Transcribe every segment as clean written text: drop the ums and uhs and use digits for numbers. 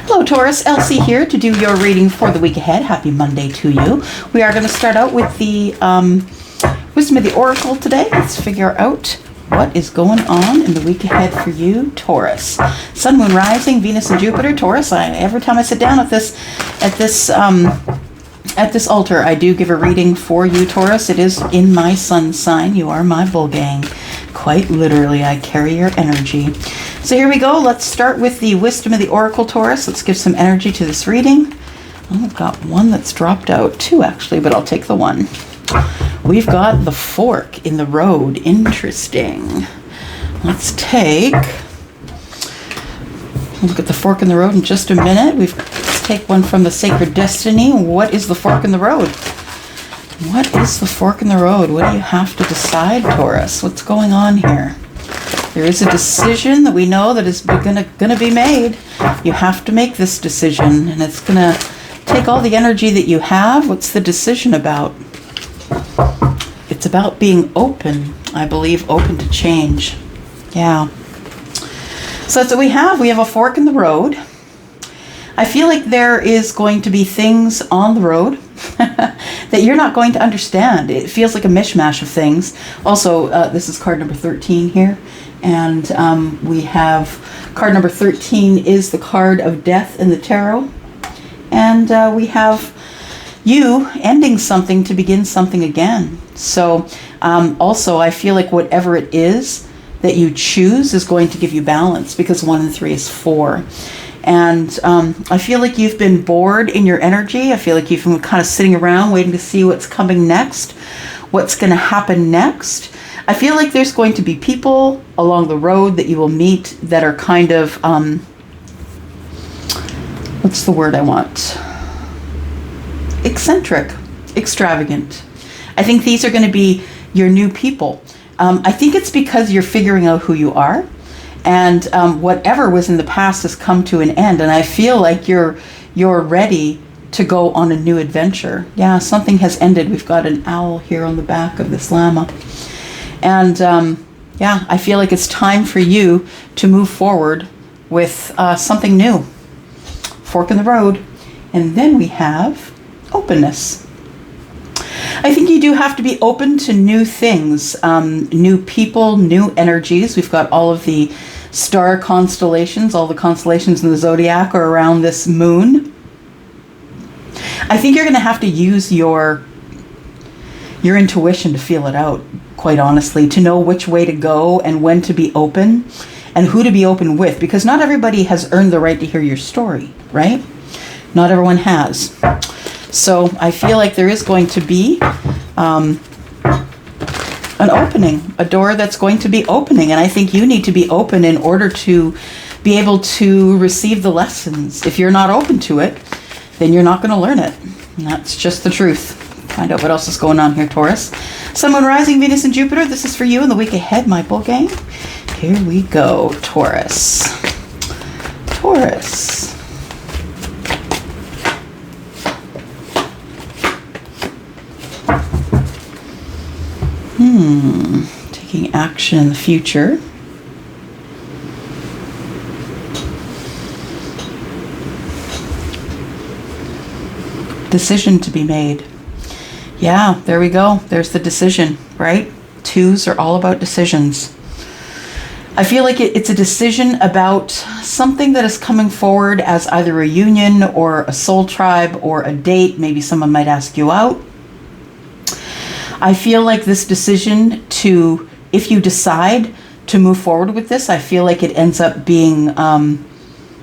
Hello Taurus, Elsie here to do your reading for the week ahead. Happy Monday to you. We are going to start out with the Wisdom of the Oracle today. Let's figure out what is going on in the week ahead for you, Taurus. Sun, Moon, Rising, Venus, and Jupiter. Taurus, every time I sit down at this altar, I do give a reading for you, Taurus. It is in my sun sign. You are my bull gang. Quite literally, I carry your energy. So here we go. Let's start with the Wisdom of the Oracle, Taurus. Let's give some energy to this reading. Oh, I've got one that's dropped out, two actually, but I'll take the one. We've got the fork in the road. Interesting. Let's look at the fork in the road in just a minute. Let's take one from the Sacred Destiny. What is the fork in the road? What is the fork in the road? What do you have to decide, Taurus? What's going on here? There is a decision that we know that is gonna be made. You have to make this decision, and it's gonna take all the energy that you have. What's the decision about? It's about being open, I believe, open to change. Yeah. So that's what we have. We have a fork in the road. I feel like there is going to be things on the road that you're not going to understand. It feels like a mishmash of things. Also, this is card number 13 here. And we have card number 13 is the card of death in the tarot. And we have you ending something to begin something again. So also, I feel like whatever it is that you choose is going to give you balance, because 1 and 3 is 4. And I feel like you've been bored in your energy. I feel like you've been kind of sitting around waiting to see what's coming next, what's going to happen next. I feel like there's going to be people along the road that you will meet that are kind of, what's the word I want? Eccentric, extravagant. I think these are going to be your new people. I think it's because you're figuring out who you are. And whatever was in the past has come to an end. And I feel like you're ready to go on a new adventure. Yeah, something has ended. We've got an owl here on the back of this llama. And yeah, I feel like it's time for you to move forward with something new. Fork in the road. And then we have openness. I think you do have to be open to new things, new people, new energies. We've got all of the star constellations, all the constellations in the zodiac are around this moon. I think you're going to have to use your intuition to feel it out, quite honestly, to know which way to go and when to be open and who to be open with, because not everybody has earned the right to hear your story, right? Not everyone has. So I feel like there is going to be an opening, a door that's going to be opening. And I think you need to be open in order to be able to receive the lessons. If you're not open to it, then you're not going to learn it. And that's just the truth. Find out what else is going on here, Taurus. Sun, Moon, Rising, Venus, and Jupiter. This is for you in the week ahead, my bull gang. Here we go, Taurus. Taurus. Taking action in the future. Decision to be made. Yeah, there we go. There's the decision, right? 2s are all about decisions. I feel like it's a decision about something that is coming forward as either a union or a soul tribe or a date. Maybe someone might ask you out. I feel like this decision to, if you decide to move forward with this, I feel like it ends up being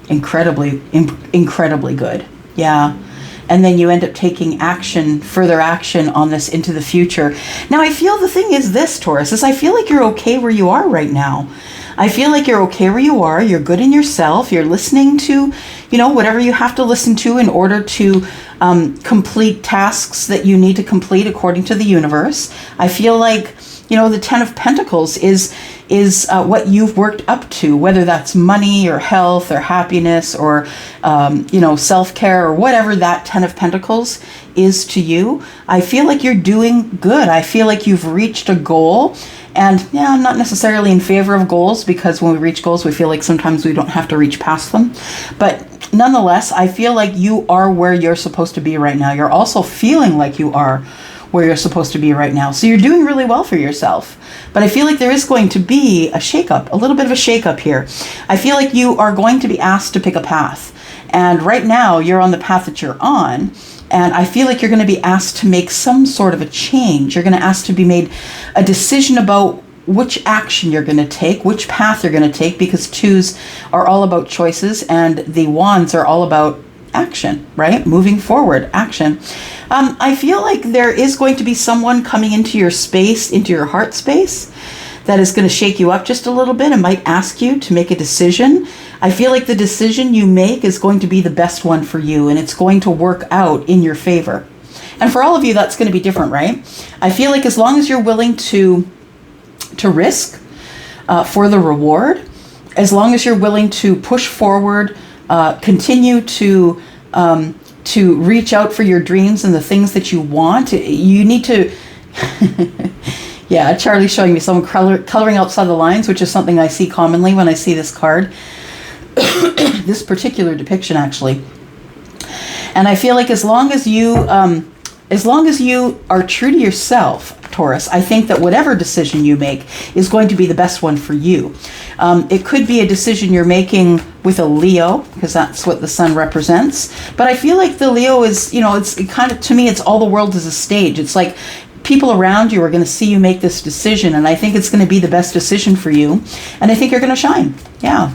incredibly good. Yeah. And then you end up taking action, further action on this into the future. Now, I feel the thing is this, Taurus, is I feel like you're okay where you are right now. I feel like you're okay where you are. You're good in yourself. You're listening to, whatever you have to listen to in order to complete tasks that you need to complete according to the universe. I feel like, the 10 of Pentacles is what you've worked up to, whether that's money or health or happiness or, self-care or whatever that 10 of Pentacles is to you. I feel like you're doing good. I feel like you've reached a goal. And yeah, I'm not necessarily in favor of goals, because when we reach goals, we feel like sometimes we don't have to reach past them. But nonetheless, I feel like you are where you're supposed to be right now. You're also feeling like you are where you're supposed to be right now. So you're doing really well for yourself. But I feel like there is going to be a shakeup, a little bit of a shakeup here. I feel like you are going to be asked to pick a path. And right now you're on the path that you're on. And I feel like you're going to be asked to make some sort of a change. You're going to ask to be made a decision about which action you're going to take, which path you're going to take, because twos are all about choices and the wands are all about action, right? Moving forward, action. I feel like there is going to be someone coming into your space, into your heart space, that is going to shake you up just a little bit and might ask you to make a decision. I feel like the decision you make is going to be the best one for you, and it's going to work out in your favor. And for all of you, that's going to be different, right? I feel like as long as you're willing to risk for the reward, as long as you're willing to push forward, continue to reach out for your dreams and the things that you want, you need to... Yeah, Charlie's showing me someone coloring outside the lines, which is something I see commonly when I see this card. This particular depiction, actually. And I feel like as long as you are true to yourself, Taurus, I think that whatever decision you make is going to be the best one for you. It could be a decision you're making with a Leo, because that's what the sun represents. But I feel like the Leo is, to me, it's all the world is a stage. It's like people around you are going to see you make this decision, and I think it's going to be the best decision for you. And I think you're going to shine. Yeah.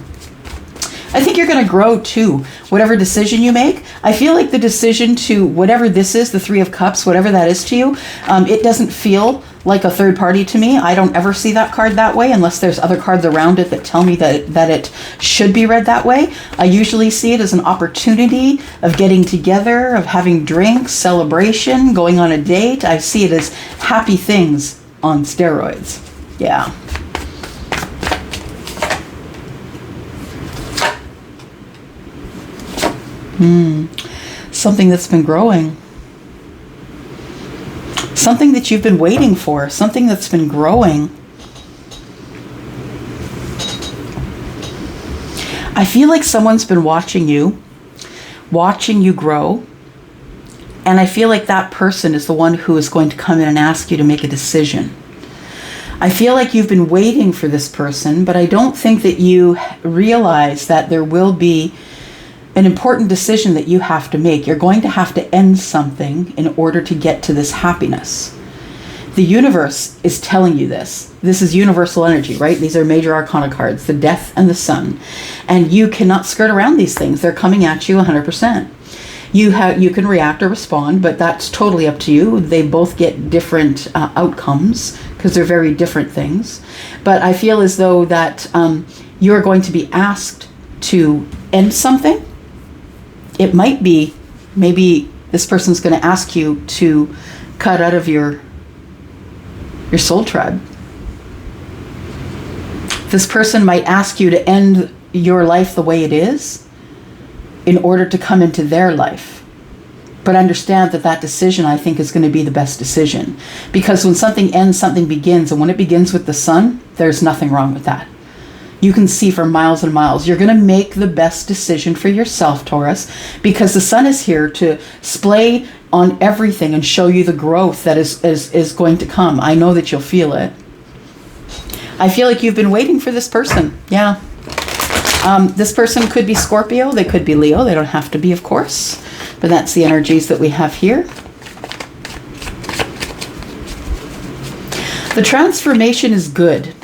I think you're going to grow too, whatever decision you make. I feel like the decision to whatever this is, the Three of Cups, whatever that is to you, it doesn't feel like a third party to me. I don't ever see that card that way unless there's other cards around it that tell me that it should be read that way. I usually see it as an opportunity of getting together, of having drinks, celebration, going on a date. I see it as happy things on steroids. Yeah. Something that's been growing. Something that you've been waiting for. Something that's been growing. I feel like someone's been watching you grow. And I feel like that person is the one who is going to come in and ask you to make a decision. I feel like you've been waiting for this person, but I don't think that you realize that there will be an important decision that you have to make. You're going to have to end something in order to get to this happiness. The universe is telling you this. This is universal energy, right? These are major arcana cards, the death and the sun. And you cannot skirt around these things. They're coming at you 100%. You can react or respond, but that's totally up to you. They both get different outcomes because they're very different things. But I feel as though that you're going to be asked to end something. It might be, maybe this person's going to ask you to cut out of your soul tribe. This person might ask you to end your life the way it is in order to come into their life. But understand that that decision, I think, is going to be the best decision. Because when something ends, something begins. And when it begins with the sun, there's nothing wrong with that. You can see for miles and miles. You're going to make the best decision for yourself, Taurus, because the sun is here to splay on everything and show you the growth that is going to come. I know that you'll feel it. I feel like you've been waiting for this person. Yeah. This person could be Scorpio. They could be Leo. They don't have to be, of course. But that's the energies that we have here. The transformation is good.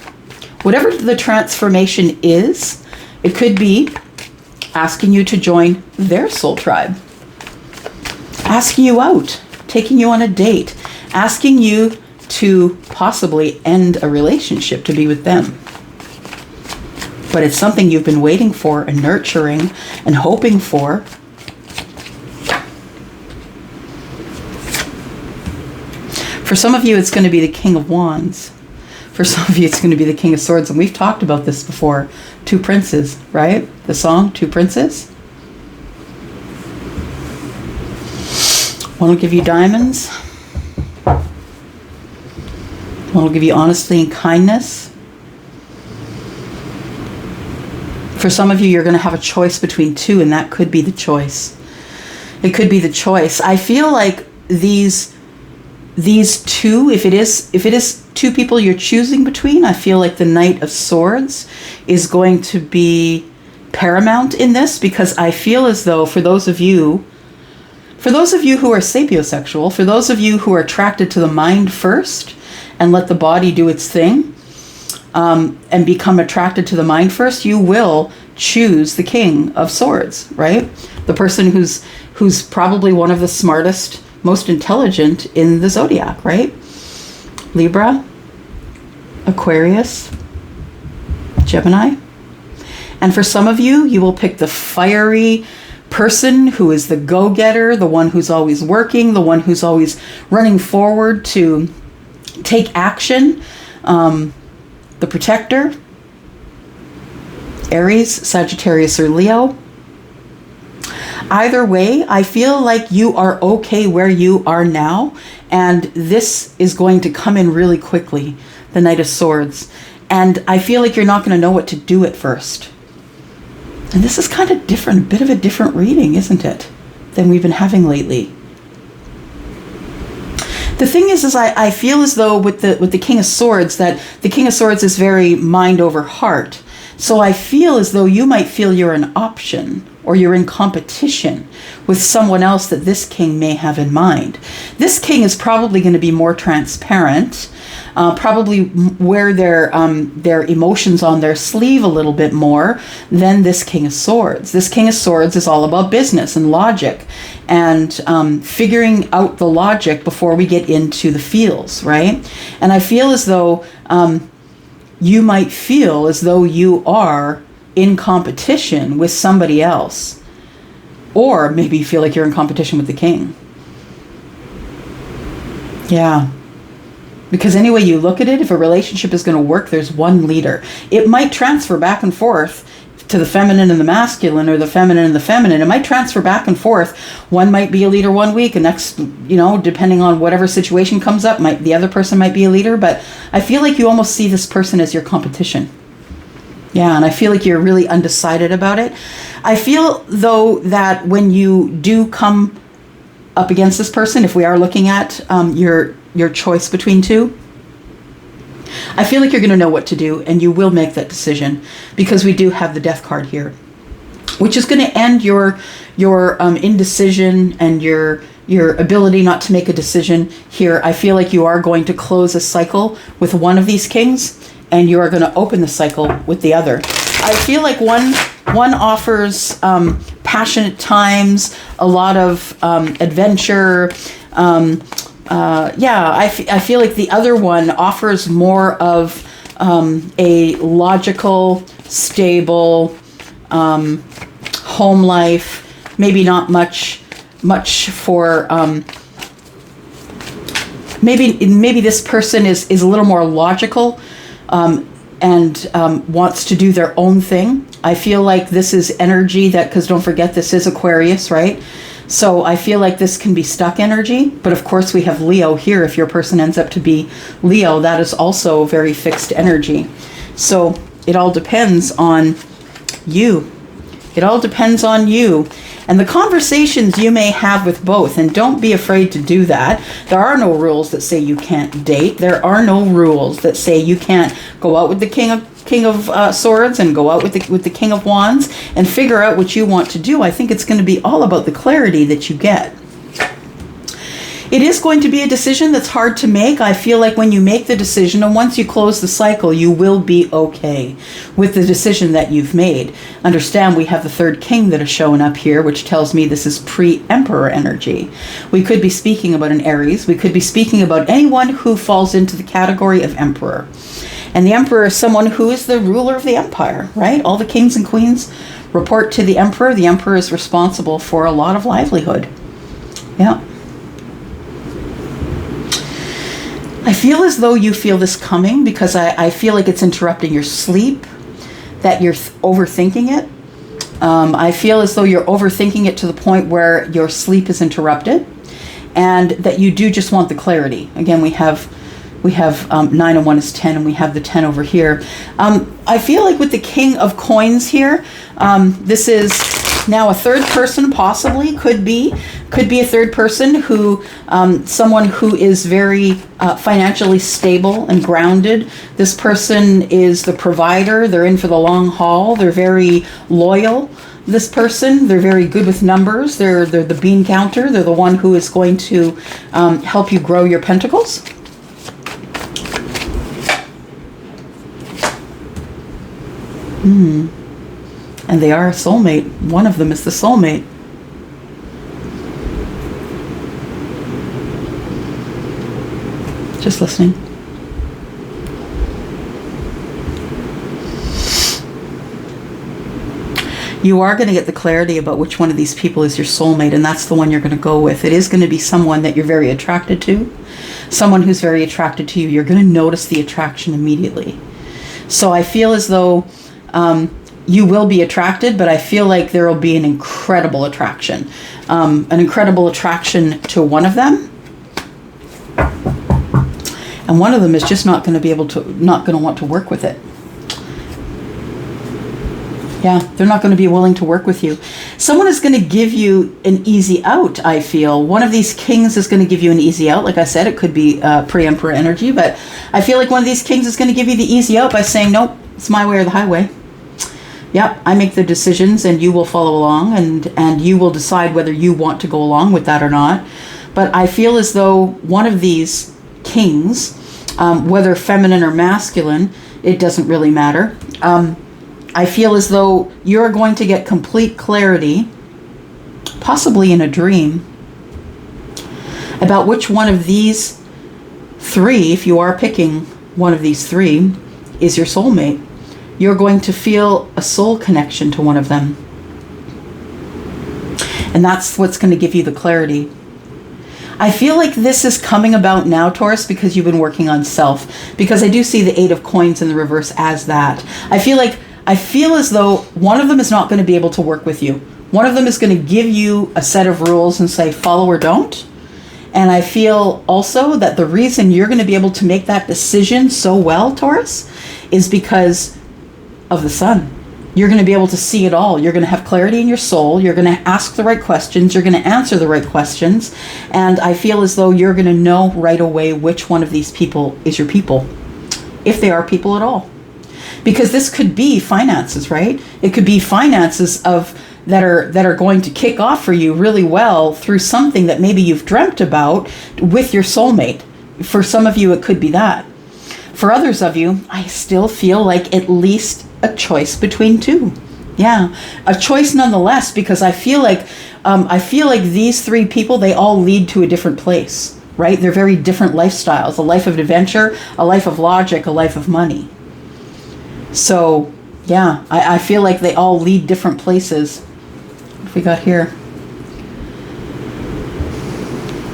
Whatever the transformation is, it could be asking you to join their soul tribe, asking you out, taking you on a date, asking you to possibly end a relationship to be with them. But it's something you've been waiting for and nurturing and hoping for. For some of you, it's going to be the King of Wands. For some of you, it's going to be the King of Swords. And we've talked about this before. Two Princes, right? The song, Two Princes. One will give you diamonds. One will give you honesty and kindness. For some of you, you're going to have a choice between two, and that could be the choice. It could be the choice. I feel like these two, if it is two people you're choosing between, I feel like the Knight of Swords is going to be paramount in this, because I feel as though for those of you who are sapiosexual, for those of you who are attracted to the mind first and let the body do its thing, and become attracted to the mind first, you will choose the King of Swords, right? The person who's probably one of the smartest, most intelligent in the zodiac, right? Libra, Aquarius, Gemini. And for some of you, you will pick the fiery person who is the go-getter, the one who's always working, the one who's always running forward to take action, the protector, Aries, Sagittarius, or Leo. Either way, I feel like you are okay where you are now, and this is going to come in really quickly, the Knight of Swords. And I feel like you're not going to know what to do at first. And this is kind of different, a bit of a different reading, isn't it, than we've been having lately. The thing is I feel as though with the King of Swords, that the King of Swords is very mind over heart. So I feel as though you might feel you're an option, or you're in competition with someone else that this king may have in mind. This king is probably going to be more transparent, probably wear their emotions on their sleeve a little bit more than this King of Swords. This King of Swords is all about business and logic, and figuring out the logic before we get into the feels, right? And I feel as though you might feel as though you are in competition with somebody else, or maybe you feel like you're in competition with the king. Yeah. Because any way you look at it, if a relationship is going to work, there's one leader. It might transfer back and forth to the feminine and the masculine, or the feminine and the feminine. It might transfer back and forth. One might be a leader one week, and next, depending on whatever situation comes up, the other person might be a leader. But I feel like you almost see this person as your competition. Yeah, and I feel like you're really undecided about it. I feel, though, that when you do come up against this person, if we are looking at your choice between two, I feel like you're going to know what to do, and you will make that decision, because we do have the Death card here, which is going to end your indecision and your ability not to make a decision here. I feel like you are going to close a cycle with one of these kings, and you are going to open the cycle with the other. I feel like one offers passionate times, a lot of adventure. I feel like the other one offers more of a logical, stable home life. Maybe not much for. Maybe this person is a little more logical. And wants to do their own thing. I feel like this is energy because don't forget, this is Aquarius, right? So I feel like this can be stuck energy. But of course, we have Leo here. If your person ends up to be Leo, that is also very fixed energy. So it all depends on you. It all depends on you. And the conversations you may have with both, and don't be afraid to do that. There are no rules that say you can't date. There are no rules that say you can't go out with the King of Swords and go out with the King of Wands and figure out what you want to do. I think it's going to be all about the clarity that you get. It is going to be a decision that's hard to make. I feel like when you make the decision, and once you close the cycle, you will be okay with the decision that you've made. Understand, we have the third king that is showing up here, which tells me this is pre-emperor energy. We could be speaking about an Aries. We could be speaking about anyone who falls into the category of emperor. And the emperor is someone who is the ruler of the empire, right? All the kings and queens report to the emperor. The emperor is responsible for a lot of livelihood. Yeah. I feel as though you feel this coming, because I feel like it's interrupting your sleep, that you're overthinking it. I feel as though you're overthinking it to the point where your sleep is interrupted, and that you do just want the clarity. Again, we have We have 9 and 1 is 10, and we have the 10 over here. I feel like with the King of Coins here, this is now a third person, possibly, could be a third person who, someone who is very financially stable and grounded. This person is the provider. They're in for the long haul. They're very loyal. This person, they're very good with numbers. They're the bean counter. They're the one who is going to help you grow your pentacles. And they are a soulmate. One of them is the soulmate. Just listening. You are going to get the clarity about which one of these people is your soulmate, and that's the one you're going to go with. It is going to be someone that you're very attracted to. Someone who's very attracted to you. You're going to notice the attraction immediately. So I feel as though you will be attracted, but I feel like there will be an incredible attraction. An incredible attraction to one of them. And one of them is just not going to want to work with it. Yeah, they're not going to be willing to work with you. Someone is going to give you an easy out, I feel. One of these kings is going to give you an easy out. Like I said, it could be pre-emperor energy, but I feel like one of these kings is going to give you the easy out by saying, nope, it's my way or the highway. Yeah, I make the decisions and you will follow along, and you will decide whether you want to go along with that or not. But I feel as though one of these kings, whether feminine or masculine, it doesn't really matter. I feel as though you're going to get complete clarity, possibly in a dream, about which one of these three, if you are picking one of these three, is your soulmate. You're going to feel a soul connection to one of them. And that's what's going to give you the clarity. I feel like this is coming about now, Taurus, because you've been working on self. Because I do see the 8 of coins in the reverse as that. I feel as though one of them is not going to be able to work with you. One of them is going to give you a set of rules and say follow or don't. And I feel also that the reason you're going to be able to make that decision so well, Taurus, is because of the sun. You're going to be able to see it all. You're going to have clarity in your soul. You're going to ask the right questions. You're going to answer the right questions. And I feel as though you're going to know right away which one of these people is your people, if they are people at all. Because this could be finances, right? It could be finances that are going to kick off for you really well through something that maybe you've dreamt about with your soulmate. For some of you, it could be that. For others of you, I still feel like at least a choice between two. Yeah, a choice nonetheless, because I feel like these three people, they all lead to a different place, right? They're very different lifestyles, a life of adventure, a life of logic, a life of money. So, yeah, I feel like they all lead different places. What have we got here?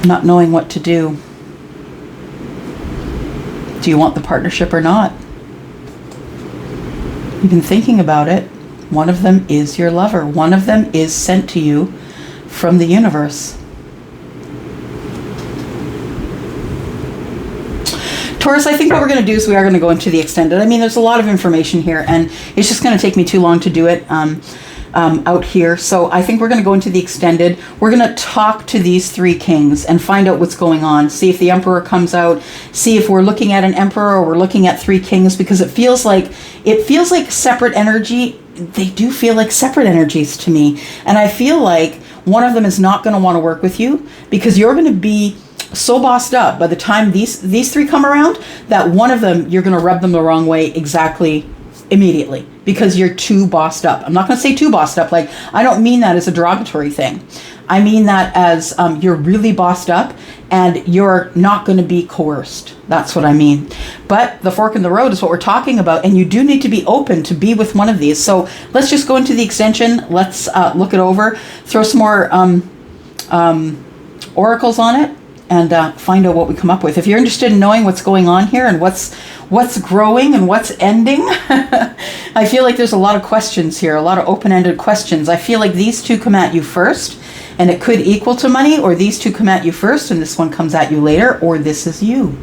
Not knowing what to do. Do you want the partnership or not? You've been thinking about it. One of them is your lover. One of them is sent to you from the universe. Taurus, I think what we're going to do is we are going to go into the extended. I mean, there's a lot of information here, and it's just going to take me too long to do it out here. So I think we're going to go into the extended. We're going to talk to these three kings and find out what's going on. See if the emperor comes out. See if we're looking at an emperor or we're looking at three kings, because it feels like separate energy. They do feel like separate energies to me. And I feel like one of them is not going to want to work with you because you're going to be so bossed up by the time these three come around that one of them, you're going to rub them the wrong way exactly immediately because you're too bossed up. I'm not going to say too bossed up. Like, I don't mean that as a derogatory thing. I mean that as you're really bossed up and you're not going to be coerced. That's what I mean. But the fork in the road is what we're talking about, and you do need to be open to be with one of these. So let's just go into the extension. Let's look it over, throw some more oracles on it, and find out what we come up with. If you're interested in knowing what's going on here and what's growing and what's ending, I feel like there's a lot of questions here, a lot of open-ended questions. I feel like these two come at you first, and it could equal to money, or these two come at you first and this one comes at you later, or this is you.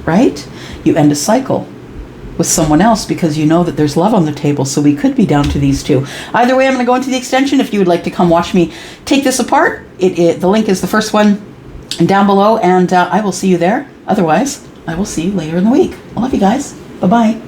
right? You end a cycle with someone else because you know that there's love on the table. So we could be down to these two. Either way, I'm going to go into the extension. If you would like to come watch me take this apart, the link is the first one down below, and I will see you there. Otherwise, I will see you later in the week. I love you guys. Bye-bye.